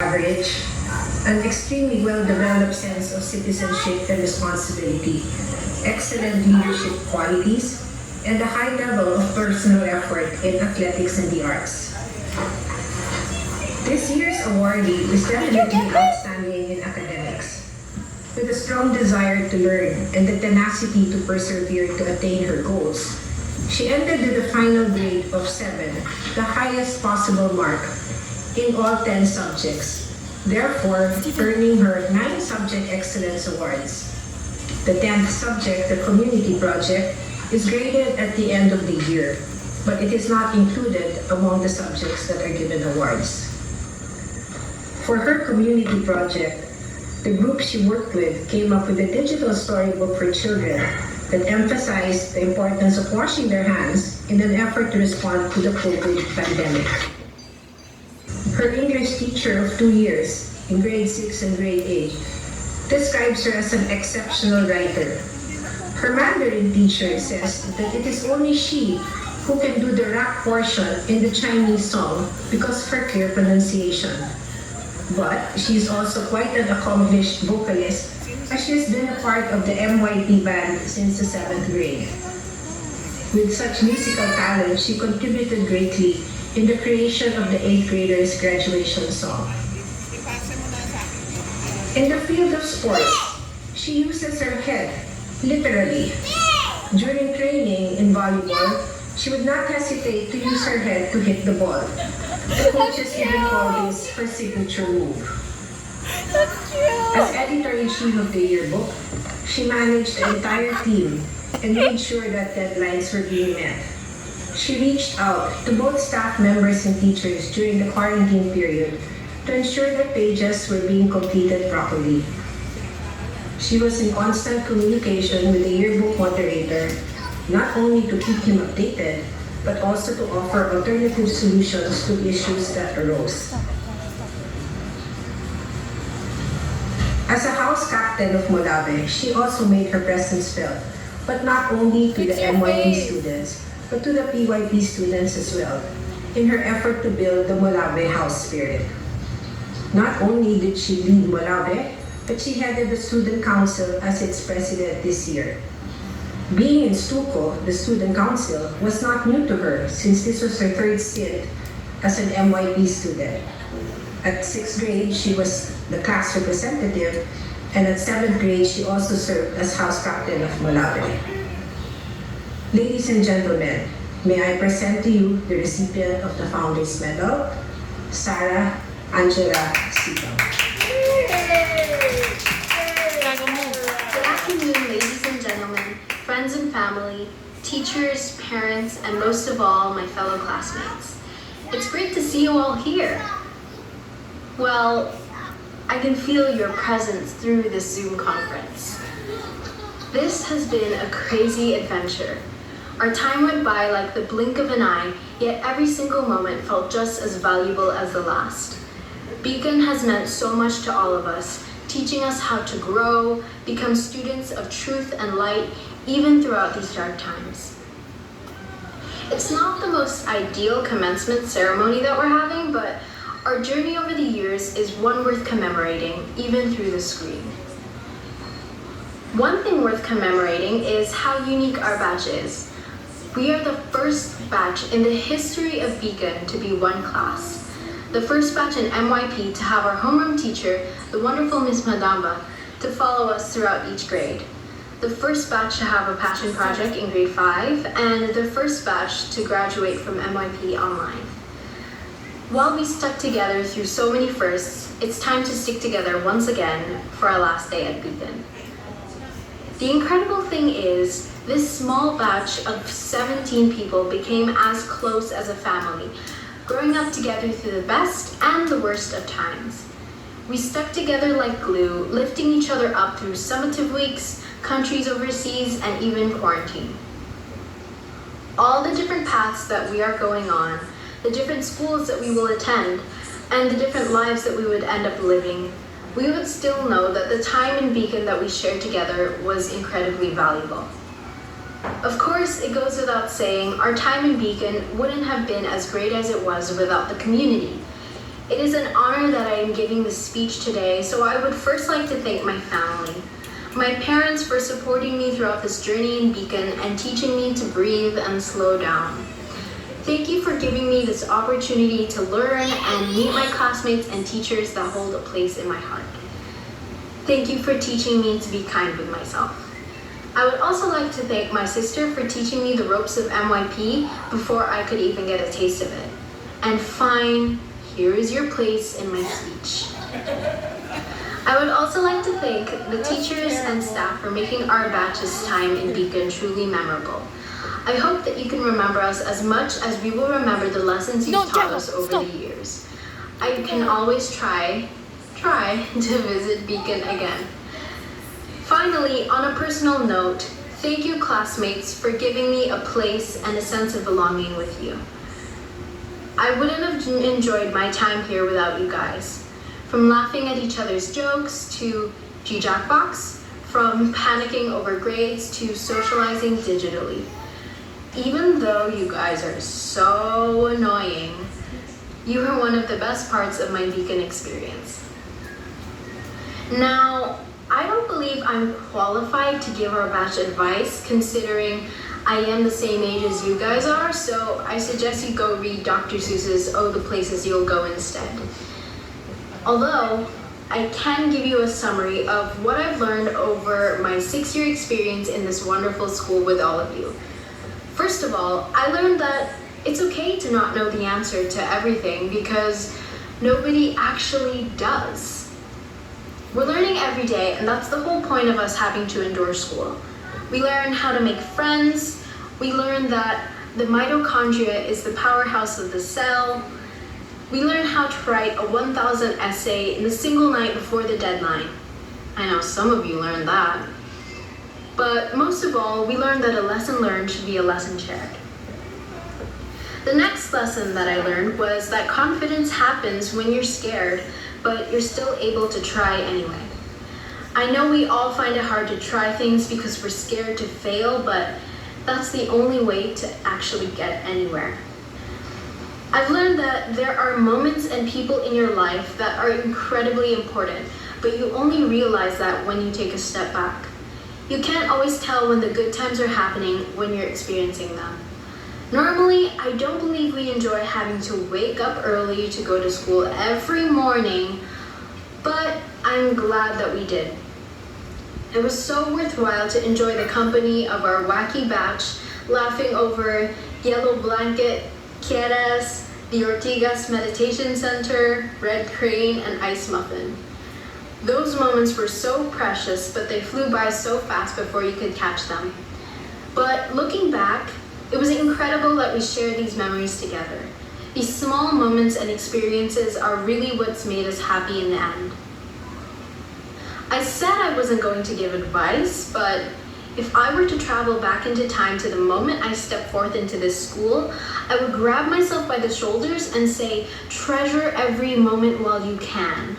average, an extremely well-developed sense of citizenship and responsibility, excellent leadership qualities, and a high level of personal effort in athletics and the arts. This year's awardee is definitely outstanding in academics, with a strong desire to learn and the tenacity to persevere to attain her goals. She ended with a final grade of 7, the highest possible mark in all 10 subjects, therefore earning her 9 subject excellence awards. The 10th subject, the community project, is graded at the end of the year, but it is not included among the subjects that are given awards. For her community project, the group she worked with came up with a digital storybook for children that emphasized the importance of washing their hands in an effort to respond to the COVID pandemic. Her English teacher of 2 years, in grade 6 and grade 8, describes her as an exceptional writer. Her Mandarin teacher says that it is only she who can do the rap portion in the Chinese song because of her clear pronunciation. But she is also quite an accomplished vocalist as she has been a part of the MYP band since the 7th grade. With such musical talent, she contributed greatly in the creation of the 8th graders' graduation song. In the field of sports, she uses her head, literally. During training in volleyball, she would not hesitate to use her head to hit the ball. The coaches even call this her signature move. As editor-in-chief of the yearbook, she managed the entire team and made sure that deadlines were being met. She reached out to both staff members and teachers during the quarantine period to ensure that pages were being completed properly. She was in constant communication with the yearbook moderator, not only to keep him updated, but also to offer alternative solutions to issues that arose. As a house captain of Molave, she also made her presence felt, but not only to the MYP students, but to the PYP students as well, in her effort to build the Molave house spirit. Not only did she lead Molave, but she headed the student council as its president this year. Being in Stuco, the student council, was not new to her since this was her 3rd stint as an MYP student. At 6th grade, she was the class representative, and at 7th grade, she also served as house captain of Molave. Ladies and gentlemen, may I present to you the recipient of the Founders Medal, Sara Angela Sito. Good afternoon, ladies and gentlemen, friends and family, teachers, parents, and most of all, my fellow classmates. It's great to see you all here. Well, I can feel your presence through this Zoom conference. This has been a crazy adventure. Our time went by like the blink of an eye, yet every single moment felt just as valuable as the last. Beacon has meant so much to all of us, teaching us how to grow, become students of truth and light, even throughout these dark times. It's not the most ideal commencement ceremony that we're having, but our journey over the years is one worth commemorating, even through the screen. One thing worth commemorating is how unique our batch is. We are the first batch in the history of Beacon to be one class. The first batch in MYP to have our homeroom teacher, the wonderful Miss Madamba, to follow us throughout each grade. The first batch to have a passion project in grade 5, and the first batch to graduate from MYP online. While we stuck together through so many firsts, it's time to stick together once again for our last day at Beacon. The incredible thing is, this small batch of 17 people became as close as a family, growing up together through the best and the worst of times. We stuck together like glue, lifting each other up through summative weeks, countries overseas, and even quarantine. All the different paths that we are going on, the different schools that we will attend, and the different lives that we would end up living, we would still know that the time in Beacon that we shared together was incredibly valuable. Of course, it goes without saying, our time in Beacon wouldn't have been as great as it was without the community. It is an honor that I am giving this speech today, so I would first like to thank my family. My parents for supporting me throughout this journey in Beacon and teaching me to breathe and slow down. Thank you for giving me this opportunity to learn and meet my classmates and teachers that hold a place in my heart. Thank you for teaching me to be kind with myself. I would also like to thank my sister for teaching me the ropes of MYP before I could even get a taste of it. And fine, here is your place in my speech. I would also like to thank the teachers and staff for making our batch's time in Beacon truly memorable. I hope that you can remember us as much as we will remember the lessons you've taught us over the years. I can always try to visit Beacon again. Finally, on a personal note, thank you classmates for giving me a place and a sense of belonging with you. I wouldn't have enjoyed my time here without you guys. From laughing at each other's jokes to G-Jackbox, from panicking over grades to socializing digitally. Even though you guys are so annoying, you were one of the best parts of my Beacon experience. Now, I don't believe I'm qualified to give our batch advice considering I am the same age as you guys are, so I suggest you go read Dr. Seuss's Oh, the Places You'll Go instead. Although, I can give you a summary of what I've learned over my 6-year experience in this wonderful school with all of you. First of all, I learned that it's okay to not know the answer to everything because nobody actually does. We're learning every day, and that's the whole point of us having to endure school. We learn how to make friends. We learn that the mitochondria is the powerhouse of the cell. We learn how to write a 1,000 essay in a single night before the deadline. I know some of you learned that. But most of all, we learned that a lesson learned should be a lesson shared. The next lesson that I learned was that confidence happens when you're scared, but you're still able to try anyway. I know we all find it hard to try things because we're scared to fail, but that's the only way to actually get anywhere. I've learned that there are moments and people in your life that are incredibly important, but you only realize that when you take a step back. You can't always tell when the good times are happening when you're experiencing them. Normally, I don't believe we enjoy having to wake up early to go to school every morning, but I'm glad that we did. It was so worthwhile to enjoy the company of our wacky batch, laughing over Yellow Blanket, Quieras, the Ortigas Meditation Center, Red Crane, and Ice Muffin. Those moments were so precious, but they flew by so fast before you could catch them. But looking back, it was incredible that we shared these memories together. These small moments and experiences are really what's made us happy in the end. I said I wasn't going to give advice, but if I were to travel back into time to the moment I stepped forth into this school, I would grab myself by the shoulders and say, treasure every moment while you can.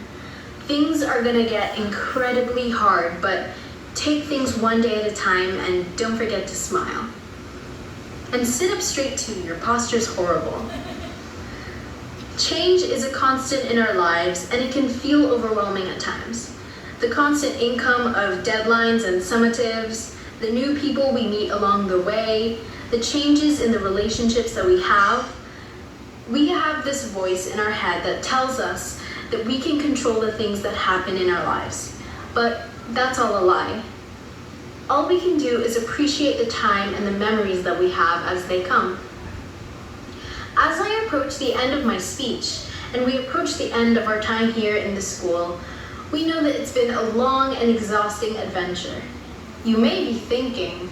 Things are gonna get incredibly hard, but take things one day at a time and don't forget to smile. And sit up straight too, your posture's horrible. Change is a constant in our lives and it can feel overwhelming at times. The constant income of deadlines and summatives, the new people we meet along the way, the changes in the relationships that we have this voice in our head that tells us that we can control the things that happen in our lives. But that's all a lie. All we can do is appreciate the time and the memories that we have as they come. As I approach the end of my speech, and we approach the end of our time here in the school, we know that it's been a long and exhausting adventure. You may be thinking,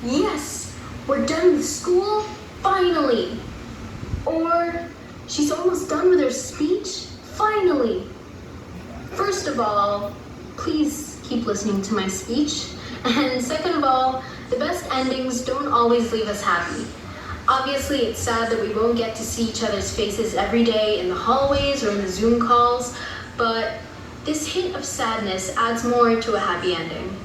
yes, we're done with school, finally. Or, she's almost done with her speech, finally. First of all, please keep listening to my speech. And second of all, the best endings don't always leave us happy. Obviously, it's sad that we won't get to see each other's faces every day in the hallways or in the Zoom calls, but this hint of sadness adds more to a happy ending.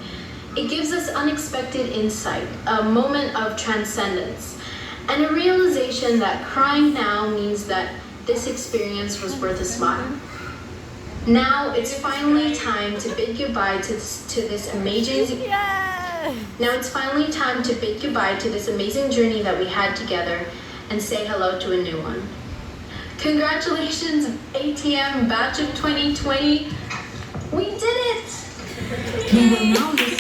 It gives us unexpected insight, a moment of transcendence, and a realization that crying now means that this experience was worth a smile. Now it's finally time to bid goodbye to this amazing. Now it's finally time to bid goodbye to this amazing journey that we had together and say hello to a new one. Congratulations, ATM Batch of 2020. We did it! We will now listen